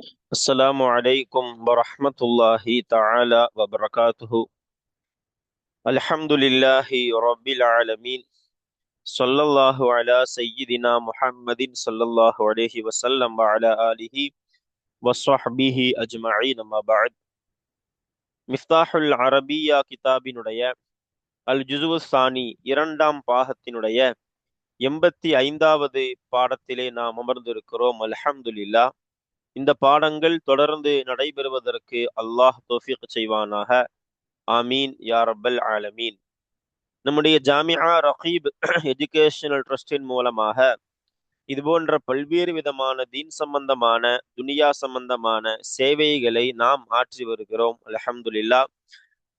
السلام عليكم ورحمة الله تعالى وبركاته. الحمد لله رب العالمين. صلى الله على سيدنا محمد صلى الله عليه وسلم وعلى آله وصحبه أجمعين. ما بعد. மிஃப்தாஹுல் அரபியா கிதாபினுடைய அல் ஜுசுவு சானி இரண்டாம் பாகத்தினுடைய 85வது பாடத்திலே நாம் அமர்ந்திருக்கிறோம். அல்ஹம்துலில்லாஹ். இந்த பாடங்கள் தொடர்ந்து நடைபெறுவதற்கு அல்லாஹ் தௌஃபீக் செய்வானாக. ஆமீன் யா ரப்பல் ஆலமீன். நம்முடைய ஜாமியா ரகீப் எஜுகேஷனல் ட்ரஸ்டின் மூலமாக இது போன்ற பல்வேறு விதமான தீன் சம்பந்தமான துனியா சம்பந்தமான சேவைகளை நாம் ஆற்றி வருகிறோம். அல்ஹம்துலில்லாஹ்.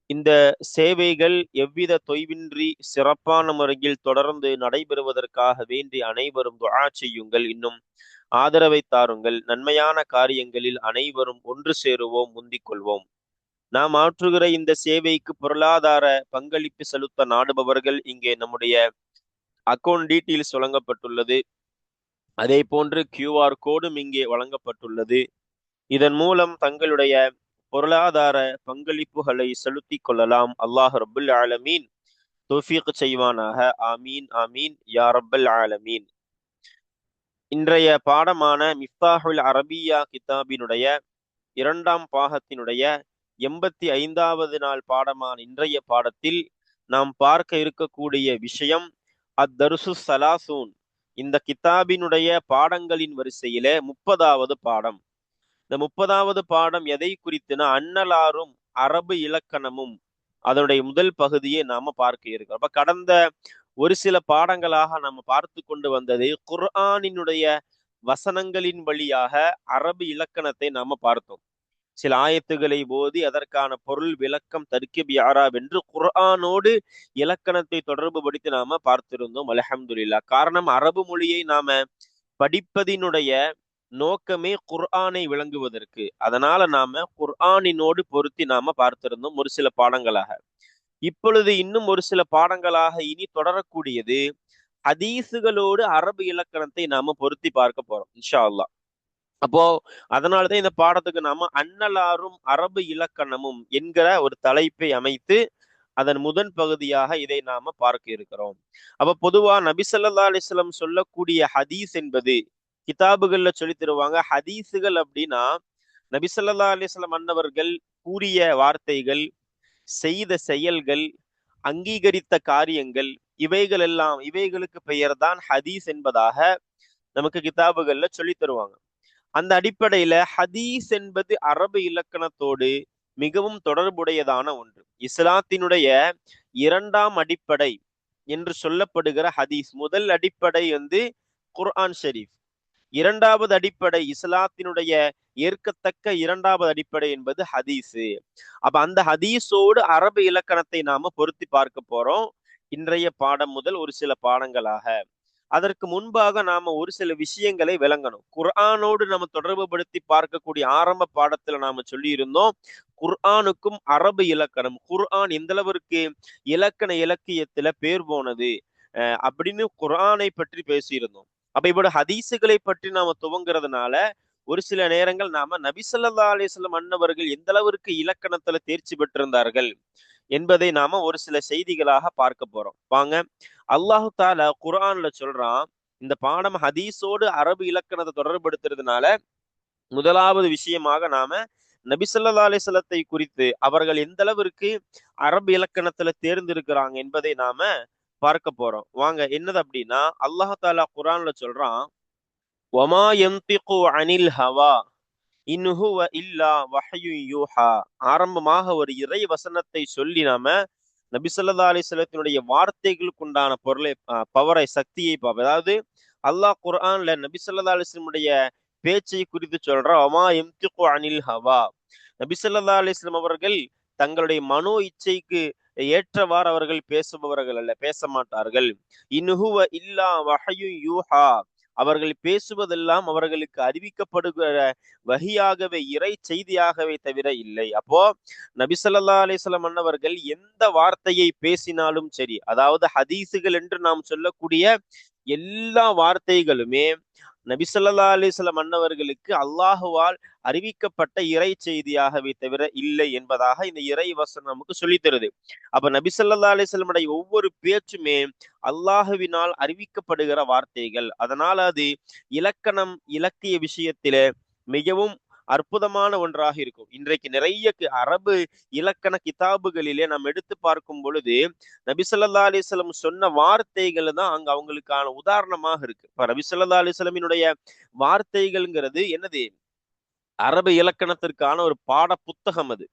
இந்த சேவைகள் எவ்வித தொய்வின்றி சிறப்பான முறையில் தொடர்ந்து நடைபெறுவதற்காக வேண்டி அனைவரும் துஆ செய்யுங்கள். இன்னும் ஆதரவை தாருங்கள். நன்மையான காரியங்களில் அனைவரும் ஒன்று சேருவோம், முந்திக் கொள்வோம். நாம் ஆற்றுகிற இந்த சேவைக்கு பொருளாதார பங்களிப்பு செலுத்த நாடுபவர்கள் இங்கே நம்முடைய அக்கௌண்ட் டீட்டெயில்ஸ் வழங்கப்பட்டுள்ளது. அதே போன்று QR கோடும் இங்கே வழங்கப்பட்டுள்ளது. இதன் மூலம் தங்களுடைய பொருளாதார பங்களிப்புகளை செலுத்திக் கொள்ளலாம். அல்லாஹ் ரப்புல் ஆலமீன் தௌஃபீக் செய்வானாக. ஆமீன் ஆமீன் யா ரப்பல் ஆலமீன். இன்றைய பாடமான மிஃப்தாஹுல் அரபியா கிதாபினுடைய இரண்டாம் பாகத்தினுடைய 85வது நாள் பாடமான இன்றைய பாடத்தில் நாம் பார்க்க இருக்கக்கூடிய விஷயம் அத்தருசு சலாசூன். இந்த கிதாபினுடைய பாடங்களின் வரிசையிலே 30வது பாடம். இந்த 30வது பாடம் எதை குறித்துனா அன்னலாரும் அரபு இலக்கணமும் அதனுடைய முதல் பகுதியை நாம பார்க்க இருக்கிறோம். அப்ப கடந்த ஒரு சில பாடங்களாக நாம பார்த்து கொண்டு வந்தது குர்ஆனினுடைய வசனங்களின் வழியாக அரபு இலக்கணத்தை நாம பார்த்தோம். சில ஆயத்துகளை ஓதி அதற்கான பொருள் விளக்கம் தர்கிப் யாராப் என்று குர்ஆனோடு இலக்கணத்தை தொடர்பு படுத்தி நாம பார்த்திருந்தோம். அல்ஹம்துலில்லாஹ். காரணம், அரபு மொழியை நாம படிப்பதினுடைய நோக்கமே குர்ஆனை விளங்குவதற்கு. அதனால நாம குர்ஆனினோடு பொருத்தி நாம பார்த்திருந்தோம் ஒரு சில பாடங்களாக. இப்பொழுது இன்னும் ஒரு சில பாடங்களாக இனி தொடரக்கூடியது ஹதீஸுகளோடு அரபு இலக்கணத்தை நாம பொருத்தி பார்க்க போறோம் இன்ஷா அல்லாஹ். அப்போ அதனாலதான் இந்த பாடத்துக்கு நாம அன்னலாரும் அரபு இலக்கணமும் என்கிற ஒரு தலைப்பை அமைத்து அதன் முதன் பகுதியாக இதை நாம பார்க்க இருக்கிறோம். அப்ப பொதுவா நபி ஸல்லல்லாஹு அலைஹி வஸல்லம் சொல்லக்கூடிய ஹதீஸ் என்பது கிதாபுகள்ல சொல்லி தருவாங்க. ஹதீஸுகள் அப்படின்னா நபி ஸல்லல்லாஹு அலைஹி வஸல்லம் அன்னவர்கள் கூறிய வார்த்தைகள், செய்த செயல்கள், அங்கீகரித்த காரியங்கள், இவைகளுக்கு பெயர் தான் ஹதீஸ் என்பதாக நமக்கு கிதாபுகள்ல சொல்லி தருவாங்க. அந்த அடிப்படையில ஹதீஸ் என்பது அரபு இலக்கணத்தோடு மிகவும் தொடர்புடையதான ஒன்று. இஸ்லாத்தினுடைய இரண்டாம் அடிப்படை என்று சொல்லப்படுகிற ஹதீஸ். முதல் அடிப்படை குர்ஆன் ஷரீஃப். இரண்டாவது அடிப்படை, இஸ்லாத்தினுடைய ஏற்கத்தக்க இரண்டாவது அடிப்படை என்பது ஹதீஸு. அப்ப அந்த ஹதீஸோடு அரபு இலக்கணத்தை நாம பொருத்தி பார்க்க போறோம் இன்றைய பாடம் முதல் ஒரு சில பாடங்களாக. அதற்கு முன்பாக நாம ஒரு சில விஷயங்களை விளங்கணும். குர்ஆனோடு நம்ம தொடர்பு படுத்தி பார்க்கக்கூடிய ஆரம்ப பாடத்துல நாம சொல்லி இருந்தோம் குர்ஆனுக்கும் அரபு இலக்கணம், குர்ஆன் எந்த அளவிற்கு இலக்கண இலக்கியத்துல பேர் போனது அப்படின்னு குர்ஆனை பற்றி பேசியிருந்தோம். அப்ப இப்படி ஹதீஸுகளை பற்றி நாம துவங்குறதுனால ஒரு சில நேரங்கள் நாம நபி ஸல்லல்லாஹு அலைஹி வஸல்லம் அன்னவர்கள் எந்த அளவிற்கு இலக்கணத்துல தேர்ச்சி பெற்றிருந்தார்கள் என்பதை நாம ஒரு சில செய்திகளாக பார்க்க போறோம். வாங்க. அல்லாஹு தாலா குர்ஆன்ல சொல்றான், இந்த பாடம் ஹதீஸோடு அரபு இலக்கணத்தை தொடர்படுத்துறதுனால முதலாவது விஷயமாக நாம நபி ஸல்லல்லாஹு அலைஹி வஸல்லத்தை குறித்து அவர்கள் எந்த அளவிற்கு அரபு இலக்கணத்துல தேர்ந்திருக்கிறாங்க என்பதை நாம பார்க்க போறோம். வாங்க. என்னது அப்படின்னா, அல்லாஹு தாலா குர்ஆன்ல சொல்றான், வமா யன்திகு அனில் ஹவா இன் ஹுவ இல்லா வஹ்யு யூஹா. ஆரம்பமாக ஒரு இறை வசனத்தை சொல்லி நாம நபி ஸல்லல்லாஹு அலைஹி வஸல்லத்தினுடைய வார்த்தைகளுக்கு உண்டான பொருளை, பவரை, சக்தியை பார்ப்போம். அதாவது அல்லாஹ் குர்ஆன்ல நபி ஸல்லல்லாஹு அலைஹி வஸல்லமுடைய பேச்சை குறித்து சொல்றான், வமா யன்திகு அனில் ஹவா. நபி ஸல்லல்லாஹு அலைஹி வஸல்லம் அவர்கள் தங்களுடைய மனோ இச்சைக்கு ஏற்றவாறு அவர்கள் பேசுபவர்கள் அல்ல, பேச மாட்டார்கள். இன் ஹுவ இல்லா வஹ்யு யூஹா. அவர்கள் பேசுவதெல்லாம் அவர்களுக்கு அறிவிக்கப்படுகிற வஹியாகவே, இறை செய்தியாகவே தவிர இல்லை. அப்போ நபி ஸல்லல்லாஹு அலைஹி வஸல்லம் அன்னவர்கள் எந்த வார்த்தையை பேசினாலும் சரி, அதாவது ஹதீஸுகள் என்று நாம் சொல்லக்கூடிய எல்லா வார்த்தைகளுமே நபி ஸல்லல்லாஹு அலைஹி வஸல்லம் அன்னவர்களுக்கு அல்லாஹுவால் அறிவிக்கப்பட்ட இறை செய்தியாகவே தவிர இல்லை என்பதாக இந்த இறை வசனம் நமக்கு சொல்லித் தருது. அப்ப நபி ஸல்லல்லாஹு அலைஹி வஸல்லம் ஒவ்வொரு பேச்சுமே அல்லாஹுவினால் அறிவிக்கப்படுகிற வார்த்தைகள். அதனால அது இலக்கணம் இலக்கிய விஷயத்தில மிகவும் அற்புதமான ஒன்றாக இருக்கும். இன்றைக்கு நிறைய அரபு இலக்கண கிதாபுகளிலே நாம் எடுத்து பார்க்கும் பொழுது நபி ஸல்லல்லாஹு அலைஹி வஸல்லம் சொன்ன வார்த்தைகள் தான் அங்க அவங்களுக்கான உதாரணமாக இருக்கு. இப்ப நபி ஸல்லல்லாஹு அலைஹி வஸல்லமினுடைய வார்த்தைகள்ங்கிறது என்னது? அரபு இலக்கணத்திற்கான ஒரு பாட புத்தகம் அது.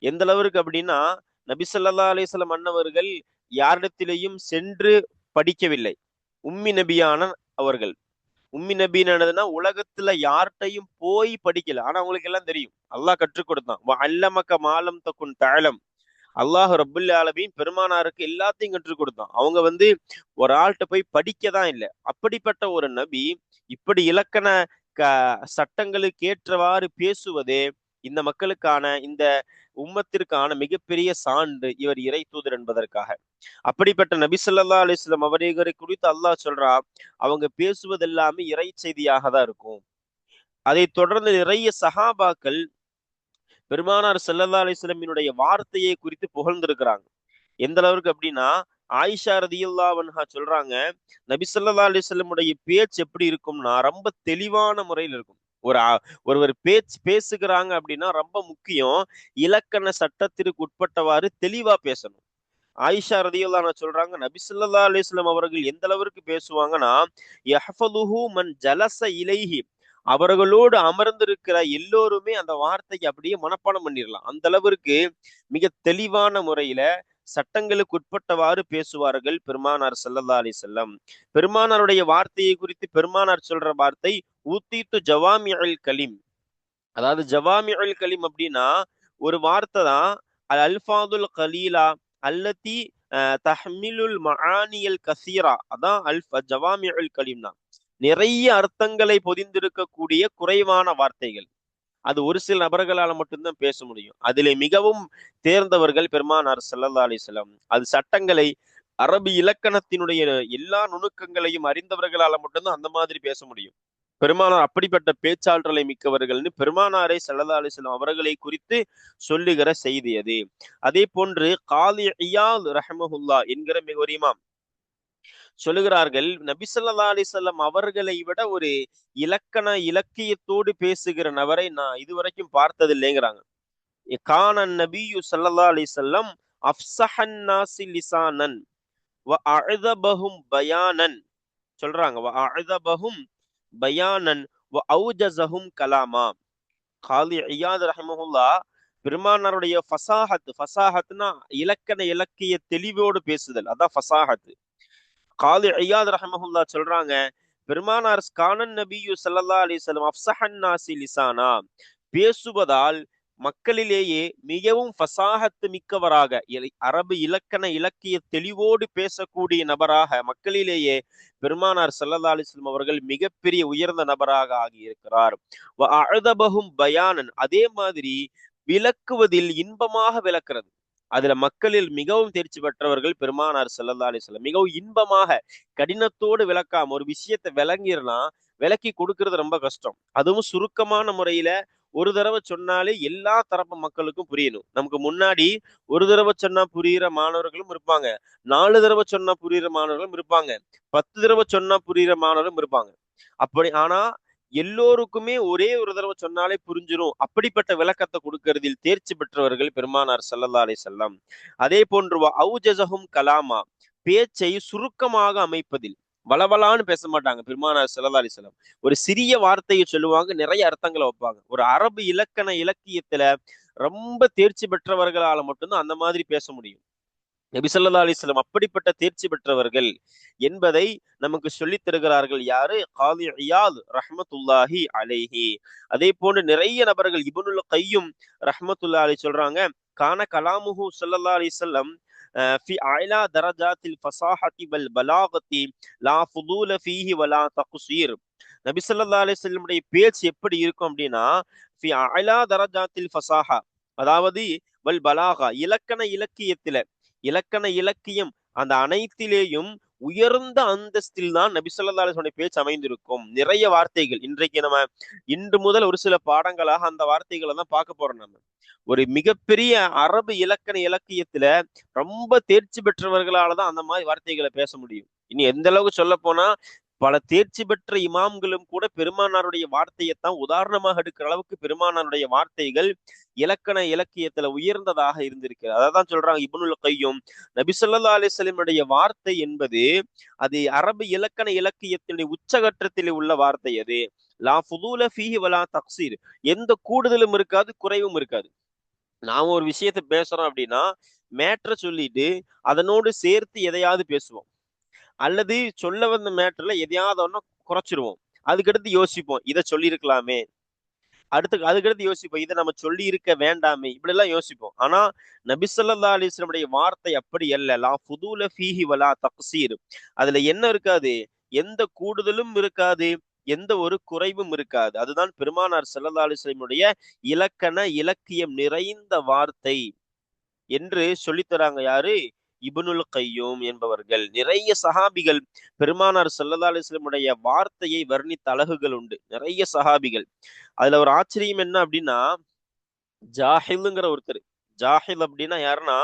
எந்த அளவிற்கு அப்படின்னா நபி ஸல்லல்லாஹு அலைஹி வஸல்லம் அன்னவர்கள் யாரிடத்திலேயும் சென்று படிக்கவில்லை. உம்மி நபியான அவர்கள். உம்மி நபின்னு உலகத்துல யார்கிட்டையும் போய் படிக்கல. ஆனா அவங்களுக்கு எல்லாம் தெரியும். அல்லாஹ் கற்றுக் கொடுத்தான். அல்லமக மாலம் தக்குன் தஅலம். அல்லாஹ் ரப்புல் ஆலமீன் பெருமானாருக்கு எல்லாத்தையும் கற்றுக் கொடுத்தான். அவங்க ஒரு ஆள்கிட்ட போய் படிக்க தான் இல்லை. அப்படிப்பட்ட ஒரு நபி இப்படி இலக்கண சட்டங்களுக்கு ஏற்றவாறு பேசுவதே இந்த மக்களுக்கான இந்த உம்மத்திற்கான மிகப்பெரிய சான்று இவர் இறை தூதர் என்பதற்காக. அப்படிப்பட்ட நபி ஸல்லல்லாஹு அலைஹி வஸல்லம் அவர்களை குறித்து அல்லாஹ் சொல்றா, அவங்க பேசுவது எல்லாமே இறை செய்தியாக தான் இருக்கும். அதை தொடர்ந்து நிறைய சஹாபாக்கள் பெருமானார் ஸல்லல்லாஹு அலைஹி வஸல்லமினுடைய வார்த்தையை குறித்து புகழ்ந்திருக்கிறாங்க. எந்த அளவுக்கு அப்படின்னா ஆயிஷா ரதியல்லாஹு அன்ஹா சொல்றாங்க, நபி ஸல்லல்லாஹு அலைஹி வஸல்லமுடைய பேச்சு எப்படி இருக்கும்னா ரொம்ப தெளிவான முறையில் இருக்கும். ஒருவர் பேசுகிறாங்க அப்படின்னா ரொம்ப முக்கியம் இலக்கண சட்டத்திற்கு உட்பட்டவாறு தெளிவா பேசணும். ஆயிஷா ரதியல்லாஹு அன்ஹா சொல்றாங்க, நபி ஸல்லல்லாஹு அலைஹி வஸல்லம் அவர்கள் எந்த அளவிற்கு பேசுவாங்கன்னா, யஹ்ஃபதுஹு மன் ஜலஸ இலைஹி, அவர்களோடு அமர்ந்திருக்கிற எல்லோருமே அந்த வார்த்தையை அப்படியே மனப்பாடம் பண்ணிடலாம். அந்த அளவிற்கு மிக தெளிவான முறையில சட்டங்களுக்கு உட்பட்டவாறு பேசுவார்கள் பெருமானார் ஸல்லல்லாஹு அலைஹி வஸல்லம். பெருமானாருடைய வார்த்தையை குறித்து பெருமானார் சொல்ற வார்த்தை ஊத்தீத்து ஜவாமிஉல் கலீம். அதாவது ஜவாமிஉல் கலீம் அப்படின்னா ஒரு வார்த்தை தான். அல் அல்ஃபாதுல் கலீலா அல்லதி தஹ்மிலுல் மஆனியல் கசீரா. அதான் ஜவாமிஉல் கலீம் தான். நிறைய அர்த்தங்களை பொதிந்திருக்கக்கூடிய குறைவான வார்த்தைகள். அது ஒரு சில நபர்களால மட்டும்தான் பேச முடியும். அதிலே மிகவும் தேர்ந்தவர்கள் பெருமானார் ஸல்லல்லாஹு அலைஹி வஸல்லம். அது சட்டங்களை அரபு இலக்கணத்தினுடைய எல்லா நுணுக்கங்களையும் அறிந்தவர்களால மட்டும்தான் அந்த மாதிரி பேச முடியும். பெருமானார் அப்படிப்பட்ட பேச்சாற்றலை மிக்கவர்கள்னு பெருமானாரை ஸல்லல்லாஹு அலைஹி வஸல்லம் அவர்களை குறித்து சொல்லுகிற செய்தி அது. அதே போன்று காலி இயாத் ரஹ்மஹுல்லா என்கிற மிக ஒரு இமாம் சொல்லுகிறார்கள், நபி ஸல்லல்லாஹு அலைஹி வஸல்லம் அவர்களை விட ஒரு இலக்கியத்தோடு பேசுகிற நபரை நான் இதுவரைக்கும் பார்த்ததில்லைங்கிறாங்க. கான நபியு ஸல்லல்லாஹு அலைஹி வஸல்லம் அஃப்ஸஹன் நாஸி லிசானன் வ அஅதபஹும் பயானன் சொல்றாங்க. வ அஅதபஹும் பயானன் வ அவுஜஸஹும் கலாமா. காலி இயாத் ரஹ்மஹுல்லா பெருமானாருடைய ஃபசாஹத்னா இலக்கிய தெளிவோடு பேசுதல், அதான் ஃபசாஹத். காலி இயாத் ரஹ்மஹுல்லா சொல்றாங்க, பெருமானார் கானன் நபியு ஸல்லல்லாஹு அலைஹி வஸல்லம் அஃப்ஸஹன் நாஸி லிசானா, பேசுவதால் மக்களிலேயே மிகவும் ஃபசாஹத் மிக்கவராக, அரபு இலக்கிய தெளிவோடு பேசக்கூடிய நபராக மக்களிலேயே பெருமானார் ஸல்லல்லாஹு அலைஹி வஸல்லம் அவர்கள் மிகப்பெரிய உயர்ந்த நபராக ஆகியிருக்கிறார். வ அஅதபஹும் பயானன், அதே மாதிரி விளக்குவதில் இன்பமாக விளக்குறது. அதுல மக்களில் மிகவும் தேர்ச்சி பெற்றவர்கள் பெருமானார் ஸல்லல்லாஹு அலைஹி வஸல்லம். மிகவும் இன்பமாக கடினத்தோடு விளக்காம ஒரு விஷயத்தை விளக்கி கொடுக்கறது ரொம்ப கஷ்டம். அதுவும் சுருக்கமான முறையில ஒரு தடவை சொன்னாலே எல்லா தரப்பு மக்களுக்கும் புரியணும். நமக்கு முன்னாடி ஒரு தடவை சொன்னா புரியுற மாணவர்களும் இருப்பாங்க, 4 தடவை சொன்னா புரியுற மாணவர்களும் இருப்பாங்க, 10 தடவை சொன்னா புரியுற மாணவர்களும் இருப்பாங்க. அப்படி ஆனா எல்லோருக்குமே ஒரே ஒரு தடவை சொன்னாலே புரிஞ்சிடும். அப்படிப்பட்ட விளக்கத்தை கொடுக்கறதில் தேர்ச்சி பெற்றவர்கள் பெருமானார் ஸல்லல்லாஹு அலைஹி வஸல்லம். அதே போன்று அவுஜஸஹும் கலாமா, பேச்சை சுருக்கமாக அமைப்பதில் வளவலான்னு பேச மாட்டாங்க பெருமானார் ஸல்லல்லாஹு அலைஹி வஸல்லம். ஒரு சிறிய வார்த்தையை சொல்லுவாங்க, நிறைய அர்த்தங்களை வைப்பாங்க. ஒரு அரபு இலக்கியத்துல ரொம்ப தேர்ச்சி பெற்றவர்களால மட்டும்தான் அந்த மாதிரி பேச முடியும். நபி ஸல்லல்லாஹு அலைஹி வஸல்லம் அப்படிப்பட்ட தேர்ச்சி பெற்றவர்கள் என்பதை நமக்கு சொல்லித் தருகிறார்கள். யாரு? காலி இயாத் ரஹ்மத்துல்லாஹி அலைஹி. அதே போன்று நிறைய நபர்கள், இப்னுல் கையும் ரஹ்மத்துல்லாஹி அலைஹி சொல்றாங்க, கான கலாமுஹு ஸல்லல்லாஹு அலைஹி வஸல்லம் ஃபி அலா தரஜாத்தில் ஃபஸாஹத்தி வல் பலாகத்தி லா ஃபுதூல ஃபீஹி வலா தக்ஸீர். நபி ஸல்லல்லாஹு அலைஹி வஸல்லமுடைய பேச்சு எப்படி இருக்கும் அப்படின்னா, ஃபி அலா தரஜாத்தில் ஃபஸாஹா, அதாவது வல் பலாகா, இலக்கியம் அந்த அனைத்திலேயும் உயர்ந்த அந்தஸ்தில் தான் நபி ஸல்லல்லாஹு அலைஹி வஸல்லம் பேச்சு அமைந்திருக்கும். நிறைய வார்த்தைகள் இன்றைக்கு நம்ம இன்று முதல் ஒரு சில பாடங்களாக அந்த வார்த்தைகளை தான் பார்க்க போறோம். நம்ம ஒரு மிகப்பெரிய அரபு இலக்கண இலக்கியத்துல ரொம்ப தேர்ச்சி பெற்றவர்களால தான் அந்த மாதிரி வார்த்தைகளை பேச முடியும். இனி எந்த அளவுக்கு சொல்ல போனா பல தேர்ச்சி பெற்ற இமாம்களும் கூட பெருமானாருடைய வார்த்தையைத்தான் உதாரணமாக எடுக்கிற அளவுக்கு பெருமானாருடைய வார்த்தைகள் இலக்கண இலக்கியத்துல உயர்ந்ததாக இருந்திருக்கு. அதான் சொல்றாங்க இப்னுல் கையும், நபி ஸல்லல்லாஹு அலைஹி வஸல்லம் வார்த்தை என்பது அது அரபு இலக்கண இலக்கியத்தினுடைய உச்சகட்டத்தில் உள்ள வார்த்தை. அது லா ஃபுதூல ஃபீஹி வலா தக்சீர், எந்த கூடுதலும் இருக்காது, குறைவும் இருக்காது. நாம ஒரு விஷயத்த பேசுறோம் அப்படின்னா மேட்ரை சொல்லிட்டு அதனோடு சேர்த்து எதையாவது பேசுவோம், அல்லது சொல்ல வந்த மேட்டர்ல எதையாவது ஒண்ணு குறைச்சிருவோம். அதுக்கடுத்து யோசிப்போம், இதை சொல்லியிருக்கலாமே, அதுக்கடுத்து யோசிப்போம், இதை நம்ம சொல்லி இருக்க வேண்டாமே, இப்படி எல்லாம் யோசிப்போம். ஆனா நபி ஸல்லல்லாஹு அலைஹி வஸல்லம் வார்த்தை அப்படி அல்ல. லா ஃபுதூல ஃபீஹி வலா தக்சீர், அதுல என்ன இருக்காது, எந்த கூடுதலும் இருக்காது, எந்த ஒரு குறைவும் இருக்காது. அதுதான் பெருமானார் ஸல்லல்லாஹு அலைஹி வஸல்லம் இலக்கண இலக்கியம் நிறைந்த வார்த்தை என்று சொல்லித்தராங்க. யாரு? இப்னுல் கையூம் என்பவர்கள். நிறைய சஹாபிகள் பெருமானார் ஸல்லல்லாஹு அலைஹி வஸல்லம் வார்த்தையை வர்ணித்த அழகுகள் உண்டு, நிறைய சஹாபிகள். அதுல ஒரு ஆச்சரியம் என்ன அப்படின்னா, ஜாஹிலுங்கிற ஒருத்தர். ஜாஹில் அப்படின்னா யாருன்னா,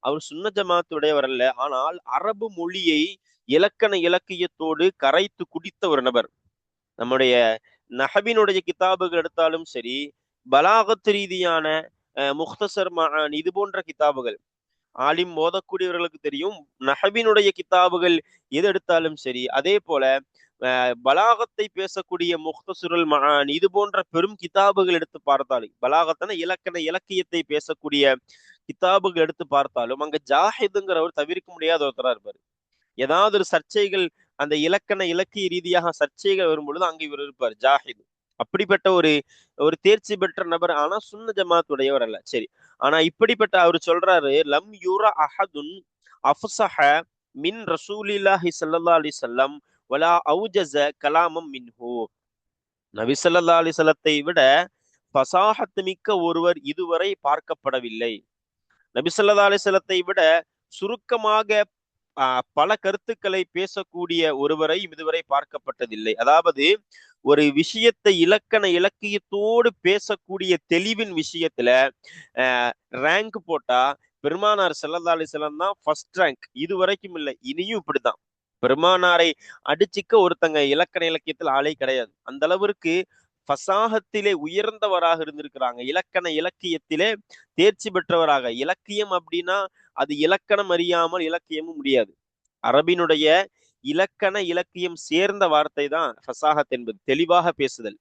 அவர் சுன்ன ஜமாத்துடையவர் அல்ல, ஆனால் அரபு மொழியை இலக்கண இலக்கியத்தோடு கரைத்து குடித்த ஒரு நபர். நம்முடைய நஹபினுடைய கிதாபுகள் எடுத்தாலும் சரி, பலாகத் ரீதியான முக்தசர் மஆன் இது போன்ற கிதாபுகள் ஆலிம் ஓதக்கூடியவர்களுக்கு தெரியும். நஹபினுடைய கிதாபுகள் எது எடுத்தாலும் சரி, அதே போல பலாகத்தை பேசக்கூடிய முக்தசுருல் மஆன் இது போன்ற பெரும் கிதாபுகள் எடுத்து பார்த்தாலும், பலாகத்தன இலக்கண இலக்கியத்தை பேசக்கூடிய கிதாபுகள் எடுத்து பார்த்தாலும் அங்க ஜாஹிதுங்கிறவர் தவிர்க்க முடியாத ஒருத்தரா இருப்பாரு. ஏதாவது ஒரு சர்ச்சைகள், அந்த இலக்கண இலக்கிய ரீதியாக சர்ச்சைகள் வரும்பொழுது அங்க இவர் இருப்பார், ஜாஹித். அப்படிப்பட்ட ஒரு ஒரு தேர்ச்சி பெற்ற நபர். ஆனா சுன்ன ஜமாத் உடையவர் அல்ல. சரி, ஆனா இப்படிப்பட்ட அவர் சொல்றாரு, லம் யூரா அஹதுன் அஃஸஹ மின் ரசூலில்லாஹி ஸல்லல்லாஹு அலைஹி வஸல்லம் வலா அவுஜஸ கலாமம் மின்ஹு. நபி ஸல்லல்லாஹு அலைஹி வஸல்லத்தை விட ஃபசாஹத் மிக்க ஒருவர் இதுவரை பார்க்கப்படவில்லை. நபி ஸல்லல்லாஹு அலைஹி வஸல்லத்தை விட சுருக்கமாக பல கருத்துக்களை பேசக்கூடிய ஒருவரை இதுவரை பார்க்கப்பட்டதில்லை. அதாவது ஒரு விஷயத்தை இலக்கண இலக்கியத்தோடு பேசக்கூடிய தெளிவின் விஷயத்துல ரேங்க் போட்டா பெருமானார் ஸல்லல்லாஹு அலைஹி வஸல்லம் தான் ஃபர்ஸ்ட் ரேங்க். இது வரைக்கும் இல்லை, இனியும் இப்படிதான். பெருமானாரை அடிச்சிக்க ஒருத்தங்க இலக்கண இலக்கியத்தில் ஆளே கிடையாது. அந்த அளவிற்கு ஃபசாஹத்திலே உயர்ந்தவராக இருந்திருக்கிறாங்க, இலக்கண இலக்கியத்திலே தேர்ச்சி பெற்றவராக. இலக்கியம் அப்படின்னா அது இலக்கணம் அறியாமல் இலக்கியமும் முடியாது. அரபினுடைய இலக்கண இலக்கியம் சேர்ந்த வார்த்தை தான் ஃபசாஹத் என்பது, தெளிவாக பேசுதல்.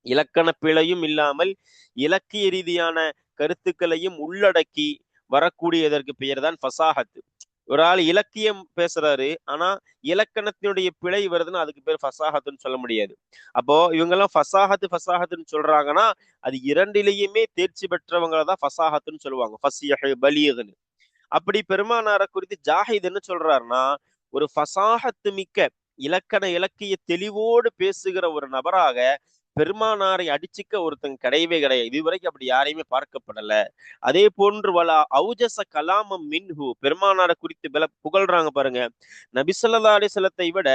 இலக்கண பிழையும் இல்லாமல் இலக்கிய ரீதியான கருத்துக்களையும் உள்ளடக்கி வரக்கூடியதற்கு பெயர் தான் ஃபசாஹத். ஒரு ஆள் இலக்கியம் பேசுறாரு, ஆனா இலக்கணத்தினுடைய பிழை வருதுன்னா அதுக்கு பேர் ஃபசாஹத்துன்னு சொல்ல முடியாது. அப்போ இவங்க எல்லாம் ஃபசாஹத்துன்னு சொல்றாங்கன்னா அது இரண்டிலேயுமே தேர்ச்சி பெற்றவங்களை தான் ஃபசாஹத்துன்னு சொல்லுவாங்க, ஃபஸ்யஹ் பலீக்னு. அப்படி பெருமானாரை குறித்து ஜாஹித் என்ன சொல்றாருன்னா, ஒரு ஃபசாஹத்து மிக்க இலக்கண இலக்கிய தெளிவோடு பேசுகிற ஒரு நபராக பெருமானாரை அடிச்சுக்க ஒருத்தங்க கிடையவே கிடையாது. இதுவரைக்கும் அப்படி யாரையுமே பார்க்கப்படல. அதே போன்று வலா அவுஜஸ கலாமம் மின்ஹு, பெருமானாரை குறித்து புகழ்றாங்க பாருங்க. நபி ஸல்லல்லாஹு அலைஹி வஸல்லத்தை விட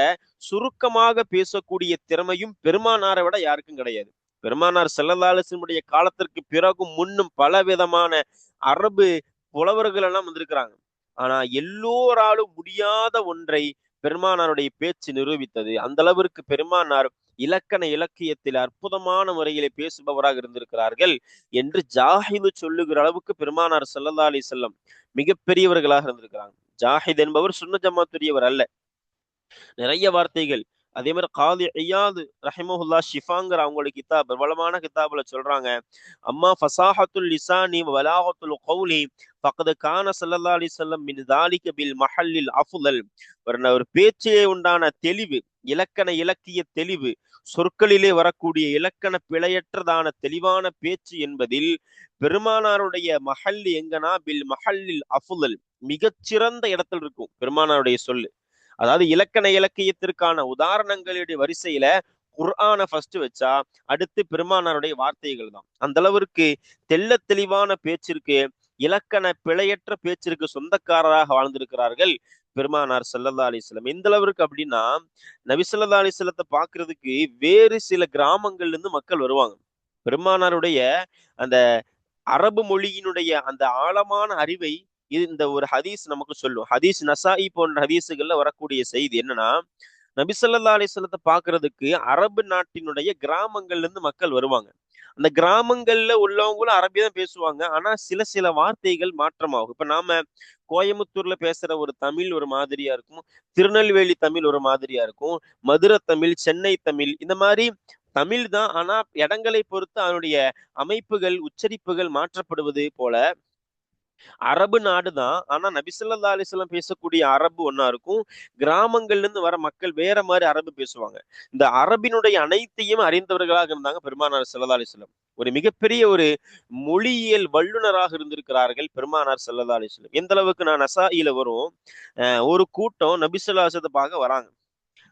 சுருக்கமாக பேசக்கூடிய திறமையும் பெருமானாரை விட யாருக்கும் கிடையாது. பெருமானார் ஸல்லல்லாஹு அலைஹி வஸல்லம் காலத்திற்கு பிறகும் முன்னும் பல விதமான அரபு புலவர்கள் எல்லாம் வந்திருக்கிறாங்க. ஆனா எல்லோராலும் முடியாத ஒன்றை பெருமானாருடைய பேச்சு நிரூபித்தது. அந்த அளவிற்கு பெருமானார் இலக்கண இலக்கியத்தில் அற்புதமான முறையிலே பேசுபவராக இருந்திருக்கிறார்கள் என்று ஜாஹிது சொல்லுகிற அளவுக்கு பெருமானார் ஸல்லல்லாஹு அலைஹி வஸல்லம் மிகப்பெரியவர்களாக இருந்திருக்கிறாங்க. ஜாஹித் என்பவர் சுன்ன ஜமாத்துரியவர் அல்ல. நிறைய வார்த்தைகள். அதே மாதிரி காதி ஐயாது ரஹிமஹுல்லா ஷிஃபாங்கிற அவங்களோட கிதாப், பிரபலமான கிதாபுல சொல்றாங்க, அம்மா ஃபசாஹத்துல் லிசானி வலாகத்துல் கௌலி ஃபக்து கான ஸல்லல்லாஹு அலைஹி வஸல்லம் மின் ஸாலிக பில் மஹல்லில் அஃதல். ஒரு பேச்சிலே உண்டான தெளிவு, இலக்கண இலக்கிய தெளிவு, சொற்களிலே வரக்கூடிய இலக்கண பிழையற்றதான தெளிவான பேச்சு என்பதில் பெருமானாருடைய மஹல் எங்கனா பில் மஹல்லில் அஃதல், மிகச்சிறந்த இடத்தில் இருக்கும் பெருமானாருடைய சொல்லு. அதாவது இலக்கண இலக்கியத்திற்கான உதாரணங்களுடைய வரிசையில குர்ஆனை ஃபர்ஸ்ட் வச்சா அடுத்து பெருமானாருடைய வார்த்தைகள் தான். அந்த அளவிற்கு தெள்ள தெளிவான பேச்சிற்கு, இலக்கண பிழையற்ற பேச்சிற்கு சொந்தக்காரராக வாழ்ந்திருக்கிறார்கள் பெருமானார் ஸல்லல்லாஹு அலைஹி வஸல்லம். எந்த அளவிற்கு அப்படின்னா, நபி ஸல்லல்லாஹு அலைஹி வஸல்லத்தை பார்க்கிறதுக்கு வேறு சில கிராமங்கள்ல இருந்து மக்கள் வருவாங்க. பெருமானாருடைய அந்த அரபு மொழியினுடைய அந்த ஆழமான அறிவை இந்த ஒரு ஹதீஸ் நமக்கு சொல்லும். ஹதீஸ் நசாஇ போன்ற ஹதீஸுகள்ல வரக்கூடிய செய்தி என்னன்னா, நபி ஸல்லல்லாஹு அலைஹி வஸல்லத்தை பார்க்கிறதுக்கு அரபு நாட்டினுடைய கிராமங்கள்ல இருந்து மக்கள் வருவாங்க. அந்த கிராமங்கள்ல உள்ளவங்களும் அரபி தான் பேசுவாங்க. ஆனா சில சில வார்த்தைகள் மாற்றமாகும். இப்ப நாம கோயம்புத்தூர்ல பேசுற ஒரு தமிழ் ஒரு மாதிரியா இருக்கும். திருநெல்வேலி தமிழ் ஒரு மாதிரியா இருக்கும். மதுரை தமிழ், சென்னை தமிழ் இந்த மாதிரி தமிழ் தான். ஆனா இடங்களை பொறுத்து அதனுடைய அமைப்புகள், உச்சரிப்புகள் மாற்றப்படுவது போல அரபு நாடு தான். ஆனா நபி ஸல்லல்லாஹு அலைஹி வஸல்லம் பேசக்கூடிய அரபு ஒண்ணா இருக்கும். கிராமங்கள்ல இருந்து வர மக்கள் வேற மாதிரி அரபு பேசுவாங்க. இந்த அரபினுடைய அனைத்தையும் அறிந்தவர்களாக இருந்தாங்க பெருமானார் ஸல்லல்லாஹு அலைஹி வஸல்லம். ஒரு மிகப்பெரிய ஒரு மொழியியல் வல்லுனராக இருந்திருக்கிறார்கள் பெருமானார் ஸல்லல்லாஹு அலைஹி வஸல்லம். எந்த அளவுக்கு நான் நசாயில வரும், ஒரு கூட்டம் நபி ஸல்லல்லாஹு அலைஹி வஸல்லத்தை பார்க்க வராங்க.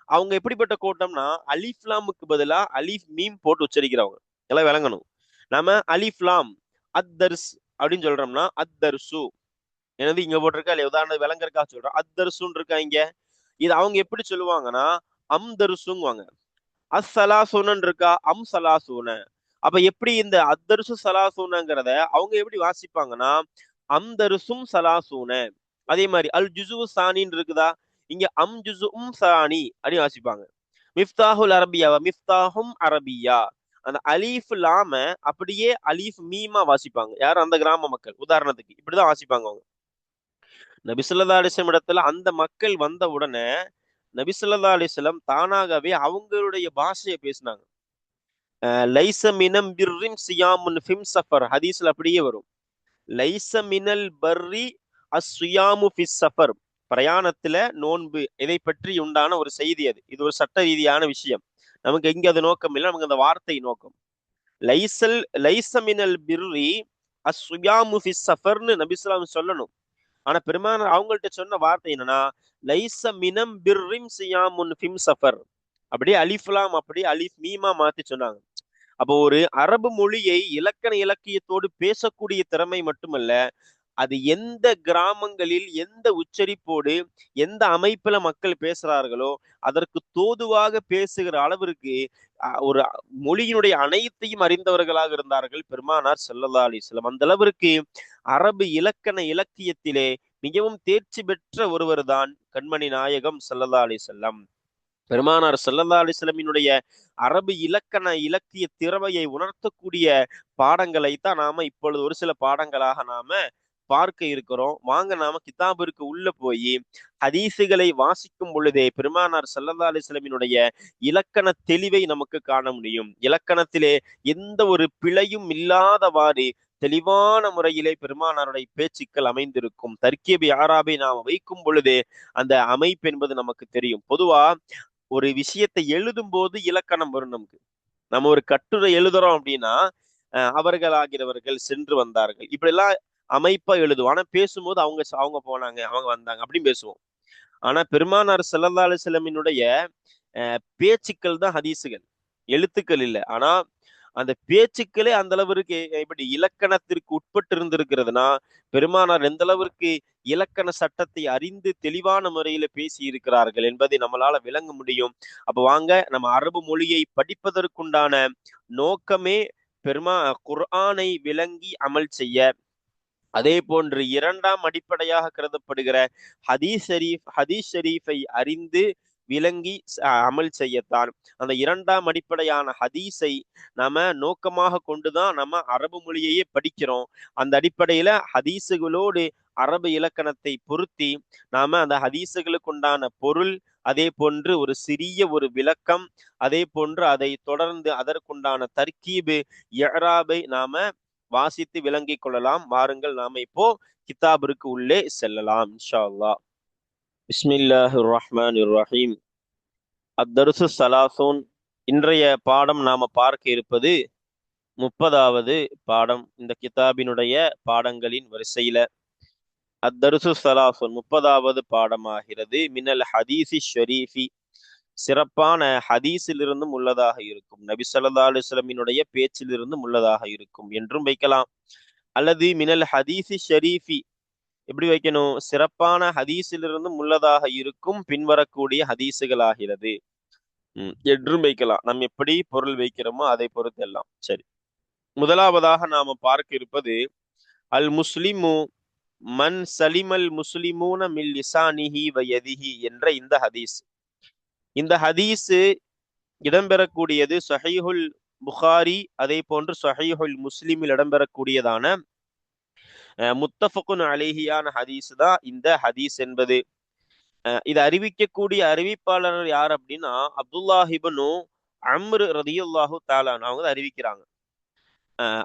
அவங்க எப்படிப்பட்ட கூட்டம்னா, அலிஃப்லாமுக்கு பதிலா அலிஃப் மீம் போட்டு உச்சரிக்கிறவங்க. எல்லாம் விளங்கணும். நாம அலிஃப்லாம் அத்தர்ஸ் அப்படின்னு சொல்றோம்னா அத்தர்சு எனது இங்க போட்டிருக்கா இல்லையா, உதாரணம் விளங்கறதுக்காக சொல்றேன். அத்தர்சுன்னு இருக்கா இங்க. இது அவங்க எப்படி சொல்லுவாங்கன்னா அம்தர்சுங்குவாங்க. அஸ்ஸலாசூனன் இருக்கா அம் சலாசூன. அப்ப எப்படி இந்த அத்தர்சு சலாசூனங்கிறத அவங்க எப்படி வாசிப்பாங்கன்னா அம்தர்சும் சலாசூன. அதே மாதிரி அல் ஜுசு சானின்னு இருக்குதா, இங்க அம் ஜுசு சானி அப்படின்னு வாசிப்பாங்க. மிஃப்தாஹுல் அரபியாவா மிஃப்தாஹும் அரபியா. அந்த அலீஃப் லாம அப்படியே அலீஃப் மீமா வாசிப்பாங்க. யாரும் அந்த கிராம மக்கள் உதாரணத்துக்கு இப்படிதான் வாசிப்பாங்க அவங்க. நபி ஸல்லல்லாஹு அலைஹி வஸல்லம் இடத்துல அந்த மக்கள் வந்த உடனே நபி ஸல்லல்லாஹு அலைஹி வஸல்லம் தானாகவே அவங்களுடைய பாஷையை பேசினாங்க. லைஸ மினம் பிர்ரின் சியாமுன் ஃபிம் சஃபர் ஹதீஸ்ல அப்படியே வரும். லைஸ மினல் பர்ரி அஸ்ஸியாமு ஃபிஸ் சஃபர். பிரயாணத்துல நோன்பு இதை பற்றி உண்டான ஒரு செய்தி அது. இது ஒரு சட்ட ரீதியான விஷயம். நமக்கு எங்க அது நோக்கம் இல்லை, நமக்கு அந்த வார்த்தை நோக்கம். லைசல் லைஸ மினல் பிர்ரி அஸ்ஸியாமு ஃபிஸ் சஃபர்னு நபி ஸல்லல்லாஹு அலைஹி வஸல்லம் சொல்லணும். ஆனா பெருமானார் அவங்கள்ட்ட சொன்ன வார்த்தை என்னன்னா லைஸ மினம் பிர்ரிம் சியாமுன் ஃபிம் சஃபர். அப்படியே அலிஃப்லாம் அப்படியே அலிஃப் மீமா மாத்தி சொன்னாங்க. அப்போ ஒரு அரபு மொழியை இலக்கண இலக்கியத்தோடு பேசக்கூடிய திறமை மட்டுமல்ல, அது எந்த கிராமங்களில் எந்த உச்சரிப்போடு எந்த அமைப்புல மக்கள் பேசுறார்களோ அதற்கு தோதுவாக பேசுகிற அளவிற்கு ஒரு மொழியினுடைய அனைத்தையும் அறிந்தவர்களாக இருந்தார்கள் பெருமானார் ஸல்லல்லாஹு அலைஹி வஸல்லம். அந்த அளவிற்கு அரபு இலக்கண இலக்கியத்திலே மிகவும் தேர்ச்சி பெற்ற ஒருவர் தான் கண்மணி நாயகம் ஸல்லல்லாஹு அலைஹி வஸல்லம். பெருமானார் ஸல்லல்லாஹு அலைஹி வஸல்லமினுடைய அரபு இலக்கண இலக்கிய திறமையை உணர்த்தக்கூடிய பாடங்களை தான் நாம இப்பொழுது ஒரு சில பாடங்களாக நாம பார்க்க இருக்கிறோம். வாங்க நாம கிதாபிற்கு உள்ள போய் ஹதீசுகளை வாசிக்கும் பொழுதே பெருமானார் ஸல்லல்லாஹு அலைஹி வஸல்லமினுடைய இலக்கண தெளிவை நமக்கு காண முடியும். இலக்கணத்திலே எந்த ஒரு பிழையும் இல்லாதவாறு தெளிவான முறையிலே பெருமானாருடைய பேச்சுக்கள் அமைந்திருக்கும். தர்கீபி ஆராபை நாம் வைக்கும் பொழுது அந்த அமைப்பு என்பது நமக்கு தெரியும். பொதுவா ஒரு விஷயத்தை எழுதும் போது இலக்கணம் வரும் நமக்கு. நம்ம ஒரு கட்டுரை எழுதுறோம் அப்படின்னா அவர்களாகிறவர்கள் சென்று வந்தார்கள் இப்படி எல்லாம் அமைப்பா எழுதுவோம். ஆனா பேசும்போது அவங்க அவங்க போனாங்க அவங்க வந்தாங்க அப்படின்னு பேசுவோம். ஆனா பெருமானார் ஸல்லல்லாஹு அலைஹி வஸல்லமினுடைய பேச்சுக்கள் தான் ஹதீசுகள், எழுத்துக்கள் இல்லை. ஆனா அந்த பேச்சுக்களே அந்த அளவிற்கு இப்படி இலக்கணத்திற்கு உட்பட்டு இருந்திருக்கிறதுனா பெருமானார் எந்த அளவிற்கு இலக்கண சட்டத்தை அறிந்து தெளிவான முறையில பேசி இருக்கிறார்கள் என்பதை நம்மளால விளங்க முடியும். அப்ப வாங்க நம்ம அரபு மொழியை படிப்பதற்குண்டான நோக்கமே குர்ஆனை விளங்கி அமல் செய்ய, அதே போன்று இரண்டாம் அடிப்படையாக கருதப்படுகிற ஹதீஸ் ஷரீஃபை அறிந்து விளங்கி அமல் செய்யத்தான். அந்த இரண்டாம் அடிப்படையான ஹதீஸை நாம நோக்கமாக கொண்டுதான் நம்ம அரபு மொழியையே படிக்கிறோம். அந்த அடிப்படையில ஹதீஸுகளோடு அரபு இலக்கணத்தை பொருத்தி நாம அந்த ஹதீஸுகளுக்கு உண்டான பொருள், அதே போன்று ஒரு சிறிய ஒரு விளக்கம், அதே போன்று அதை தொடர்ந்து அதற்குண்டான தர்கீபு இஅ்ராபை நாம வாசித்து விளங்கிக் கொள்ளலாம். வாருங்கள் நாம இப்போ கிதாபிற்கு உள்ளே செல்லலாம் இன்ஷா அல்லாஹ். பிஸ்மில்லாஹிர் ரஹ்மானிர் ரஹீம். அத்தர்சு ஸலாஸூன். இன்றைய பாடம் நாம பார்க்க இருப்பது 30வது பாடம் இந்த கிதாபினுடைய பாடங்களின் வரிசையில. அத்தர்சு ஸலாஸூன் 30வது பாடமாகிறது. மினல் ஹதீஸி ஷரீஃபி. சிறப்பான ஹதீஸிலிருந்தும் உள்ளதாக இருக்கும், நபி ஸல்லல்லாஹு அலைஹி வஸல்லமினுடைய பேச்சிலிருந்தும் உள்ளதாக இருக்கும் என்றும் வைக்கலாம். அல்லது மினல் ஹதீஸி ஷரீஃபி எப்படி வைக்கணும்? சிறப்பான ஹதீஸிலிருந்து உள்ளதாக இருக்கும் பின்வரக்கூடிய ஹதீஸுகளாகிறது என்றும் வைக்கலாம். நம்ம எப்படி பொருள் வைக்கிறோமோ அதை பொறுத்து எல்லாம். சரி, முதலாவதாக நாம பார்க்க இருப்பது அல் முஸ்லிமு மன் சலிமல் முஸ்லிமூன மில் லிசானிஹி வ யதிஹி என்ற இந்த ஹதீஸ். இந்த ஹதீஸு இடம்பெறக்கூடியது ஸஹீஹுல் புகாரி, அதே போன்று ஸஹீஹுல் முஸ்லிமில் இடம்பெறக்கூடியதான முத்தஃபகுன் அலைஹியான ஹதீஸ் தான் இந்த ஹதீஸ் என்பது. இதை அறிவிக்கக்கூடிய அறிவிப்பாளர் யார் அப்படின்னா அப்துல்லாஹிபனு அம்ரு ரதியுல்லாஹு தாலான் அவங்க அறிவிக்கிறாங்க.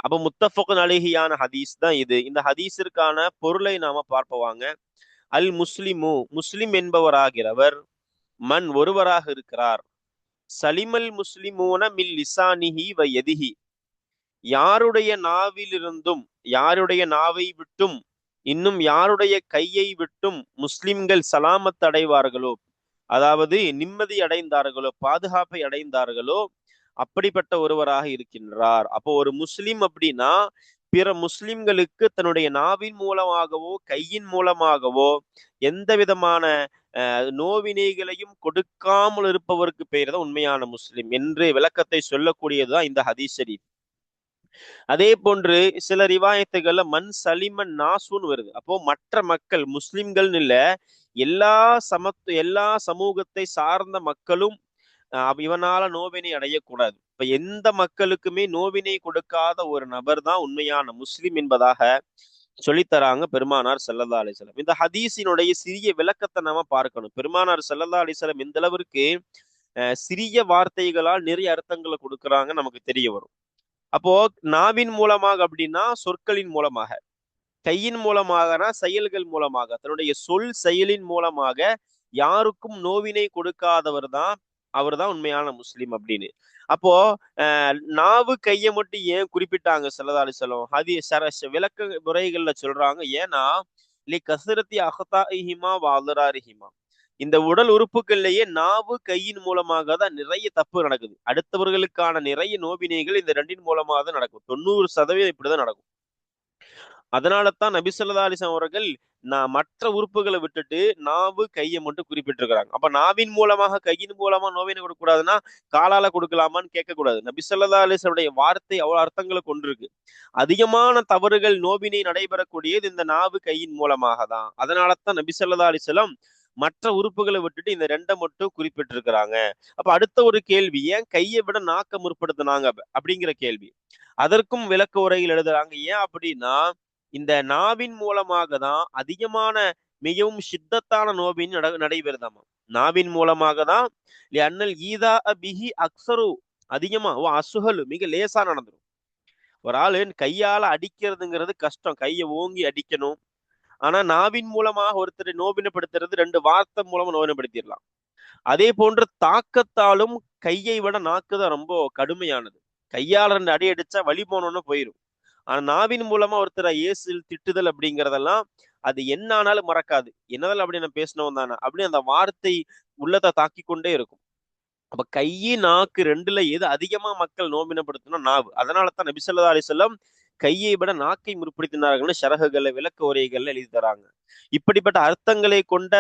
அப்ப முத்தஃபகுன் அலைஹியான ஹதீஸ் தான் இது. இந்த ஹதீஸிற்கான பொருளை நாம பார்ப்பவாங்க. அல் முஸ்லிமு முஸ்லிம் என்பவராகிறவர் மன் ஒருவராக இருக்கிறார். சலிமல் முஸ்லிமூன மில் லிசானிஹி வ யதிஹி யாருடைய நாவிலிருந்தும் யாருடைய நாவை விட்டும் இன்னும் யாருடைய கையை விட்டும் முஸ்லிம்கள் சலாமத் அடைவார்களோ, அதாவது நிம்மதி அடைந்தார்களோ, பாதுகாப்பை அடைந்தார்களோ, அப்படிப்பட்ட ஒருவராக இருக்கின்றார். அப்போ ஒரு முஸ்லிம் அப்படின்னா பிற முஸ்லிம்களுக்கு தன்னுடைய நாவின் மூலமாகவோ கையின் மூலமாகவோ எந்த விதமான நோவினைகளையும் கொடுக்காமல் இருப்பவருக்கு பெயர் தான் உண்மையான முஸ்லிம் என்று விளக்கத்தை சொல்லக்கூடியதுதான் இந்த ஹதீஸ் ஷரீஃப். அதே போன்று சில ரிவாயத்துகள்ல மண் சலிமன் நாசுன்னு வருது. அப்போ மற்ற மக்கள் முஸ்லிம்கள்னு இல்ல, எல்லா சமூகத்தை சார்ந்த மக்களும் இவனால நோவினை அடையக்கூடாது. இப்ப எந்த மக்களுக்குமே நோவினை கொடுக்காத ஒரு நபர் தான் உண்மையான முஸ்லிம் என்பதாக சொல்லித்தராங்க பெருமானார் ஸல்லல்லாஹு அலைஹி வஸல்லம். இந்த ஹதீஸினுடைய சிறிய விளக்கத்தை நாம பார்க்கணும். பெருமானார் ஸல்லல்லாஹு அலைஹி வஸல்லம் இந்த அளவிற்கு சிறிய வார்த்தைகளால் நிறைய அர்த்தங்களை கொடுக்கறாங்க, நமக்கு தெரிய வரும். அப்போ நாவின் மூலமாக அப்படின்னா சொற்களின் மூலமாக, கையின் மூலமாகனா செயல்கள் மூலமாக, தன்னுடைய சொல் செயலின் மூலமாக யாருக்கும் நோவினை கொடுக்காதவர் தான் அவர் தான் உண்மையான முஸ்லிம் அப்படின்னு. அப்போ நாவு கையை மட்டும் ஏன் குறிப்பிட்டாங்க ஸல்லல்லாஹு அலைஹி வஸல்லம்? விளக்க முறைகள்ல சொல்றாங்க, ஏன்னா கஸரத்தி அஹ்தாஇஹிமா வ அத்ராரிஹிமா, இந்த உடல் உறுப்புகள்லயே நாவு கையின் மூலமாக தான் நிறைய தப்பு நடக்குது. அடுத்தவர்களுக்கான நிறைய நோவினைகள் இந்த ரெண்டின் மூலமாக தான் நடக்கும். 90% இப்படிதான் நடக்கும். அதனால தான் நபி ஸல்லல்லாஹு அலைஹி வஸல்லம் அவர்கள் மற்ற உறுப்புகளை விட்டுட்டு நாவு கையை மட்டும் குறிப்பிட்டிருக்கிறாங்க. அப்ப நாவின் மூலமாக கையின் மூலமா நோவினை கொடுக்க கூடாதுன்னா காலால கொடுக்கலாமான்னு கேட்கக்கூடாது. நபி ஸல்லல்லாஹு அலைஹி வஸல்லம் வார்த்தை அவ்வளவு அர்த்தங்களை கொண்டிருக்கு. அதிகமான தவறுகள் நோவினை நடைபெறக்கூடியது இந்த நாவு கையின் மூலமாக தான். அதனால தான் நபி ஸல்லல்லாஹு அலைஹி வஸல்லம் மற்ற உறுப்புகளை விட்டுட்டு இந்த ரெண்டை மட்டும் குறிப்பிட்டிருக்கிறாங்க. அப்ப அடுத்த ஒரு கேள்வி, ஏன் கையை விட நாக்க முற்படுத்தினாங்க அப்படிங்கிற கேள்வி. அதற்கும் விளக்க உரையில் எழுதுறாங்க. ஏன் அப்படின்னா இந்த நாவின் மூலமாக தான் அதிகமான மிகவும் சித்தத்தான நோவின் நடைபெறுதாமா. நாவின் மூலமாக தான் அண்ணல் ஈதா பிஹி அக்ஸரு அதிகமா அசுகலு மிக லேசா நடந்துடும். ஒரு ஆளு கையால அடிக்கிறதுங்கிறது கஷ்டம், கையை ஓங்கி அடிக்கணும். ஆனா நாவின் மூலமாக ஒருத்தரை நோவினப்படுத்துறது 2 வார்த்தை மூலமா நோவினப்படுத்திடலாம். அதே போன்று தாக்கத்தாலும் கையை விட நாக்குதான் ரொம்ப கடுமையானது. கையால 2 அடி அடிச்சா வலி போனோன்னு போயிடும். ஆனா நாவின் மூலமா ஒருத்தரை ஏசில் திட்டுதல் அப்படிங்கிறதெல்லாம் அது என்ன ஆனாலும் மறக்காது. என்னதால் அப்படி நான் பேசினோம் தானே அப்படின்னு அந்த வார்த்தை உள்ளத்தை தாக்கி கொண்டே இருக்கும். அப்ப கையி நாக்கு ரெண்டுல எது அதிகமா மக்கள் நோவினப்படுத்தணும்? நாவு. அதனாலதான் நபி ஸல்லல்லாஹு அலைஹி வஸல்லம் கையை விட நாக்கை முற்படுத்தினார்கள்னு ஷரஹுகள்ல விளக்க உரைகள்ல எழுதி தராங்க. இப்படிப்பட்ட அர்த்தங்களை கொண்ட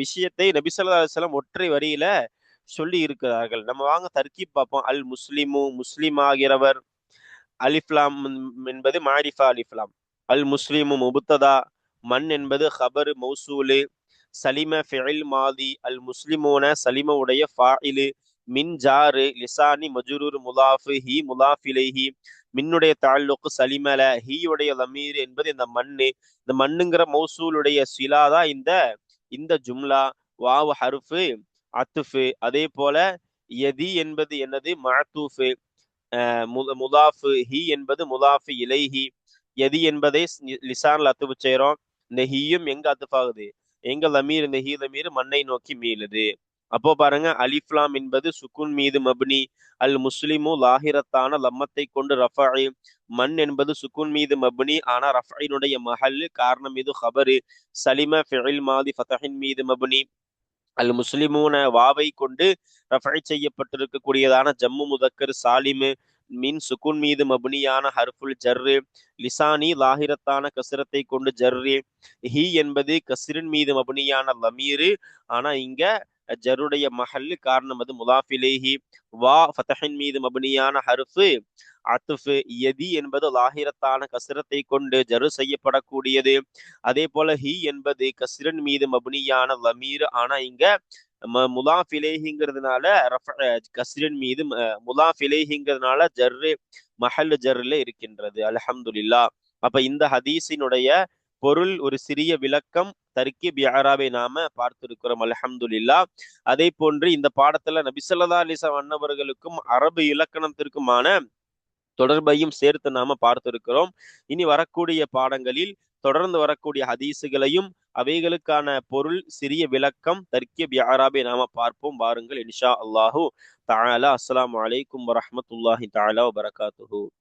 விஷயத்தை நபி ஸல்லல்லாஹு அலைஹி வஸல்லம் ஒற்றை வரியில சொல்லி இருக்கிறார்கள். நம்ம வாங்க தர்கீப் பார்ப்போம். அல் முஸ்லிமு முஸ்லிம் ஆகிறவர், அலிஃப்லாம் என்பது மாரிஃபா அலிஃப்லாம், அல் முஸ்லிமு முபுத்ததா, மன் என்பது ஹபர் மௌசூலு, சலிம ஃபிஇல் மாதி, அல் முஸ்லிமூன சலிம உடைய ஃபாயிலு, மின் ஜாரு லிசானி மஜ்ரூர் முலாஃபு ஹி முலாஃப் இலைஹி, மின்னுடைய தாலுக்கு சலிமல, ஹீயுடைய லமீர் என்பது இந்த மண்ணு. இந்த மண்ணுங்கிற மௌசூலுடைய சிலாதா இந்த ஜும்லா. வாவ் ஹர்ஃபு அத்துஃபு. அதே போல யதி என்பது என்னது? மஅத்தூஃபு. முதாஃபு. ஹி என்பது முதாஃபு இலைஹி. யதி என்பதை லிசான்ல அத்துஃபு செய்றோம். இந்த ஹீயும் எங்க அத்துஃபாகுது? எங்க லமீர்? இந்த ஹீ லமீர் மண்ணை நோக்கி மீளுது. அப்போ பாருங்க, அலிஃப்லாம் என்பது சுக்குன் மீது மப்னி, அல் முஸ்லிமு லாஹிரத்தான லம்மத்தை கொண்டு ரஃபஇ, மண் என்பது சுக்குன் மீது மப்னி ஆனா ரஃபஇனுடைய மஹல் காரணம் இது ஹபரு, சலிம ஃபிஇல் மாதி ஃபதஹின் மீது மப்னி, அல் முஸ்லிமூன வாவை கொண்டு ரஃபை செய்யப்பட்டிருக்கக்கூடியதான ஜம்மு முதக்கர் சாலிமு, மின் சுக்குன் மீது மபுனியான ஹர்ஃபுல் ஜர்ரு, லிசானி லாஹிரத்தான கசிரத்தை கொண்டு ஜர்ரு, ஹி என்பது கசிரின் மீது மபுனியான லமீரு, ஆனா இங்க ஜருடைய மஹல்லு காரணம் அது முலாஃபிலேஹி, வா ஃபதஹின் மீது மபுனியான ஹர்ஃபு அத்துஃபு, யதி என்பது லாஹிரத்தான கசிரத்தை கொண்டு ஜரு செய்யப்படக்கூடியது. அதே போல ஹி என்பது கசிரன் மீது மபுனியான லமீர், ஆனா இங்க முலாஃபிலேஹிங்கிறதுனால கசிரன் மீது முலாஃபிலேஹிங்கிறதுனால ஜர்ரு மஹல் ஜர்ல இருக்கின்றது. அல்ஹம்துலில்லாஹ். அப்ப இந்த ஹதீஸினுடைய பொருள் ஒரு சிறிய விளக்கம் தர்கீப் இஅராபை நாம பார்த்திருக்கிறோம். அல்ஹம்துலில்லாஹ். அதே போன்று இந்த பாடத்துல நபி ஸல்லல்லாஹு அலைஹி வஸல்லம் அன்னவர்களுக்கும் அரபு இலக்கணத்திற்குமான தொடர்பையும் சேர்த்து நாம பார்த்திருக்கிறோம். இனி வரக்கூடிய பாடங்களில் தொடர்ந்து வரக்கூடிய ஹதீஸுகளையும் அவைகளுக்கான பொருள் சிறிய விளக்கம் தர்கீப் இஅராபை நாம பார்ப்போம். வாருங்கள் இன்ஷா அல்லாஹு தஆலா. அஸ்ஸலாமு அலைக்கும் வரஹ்மத்துல்லாஹி தஆலா வபரகாத்துஹு.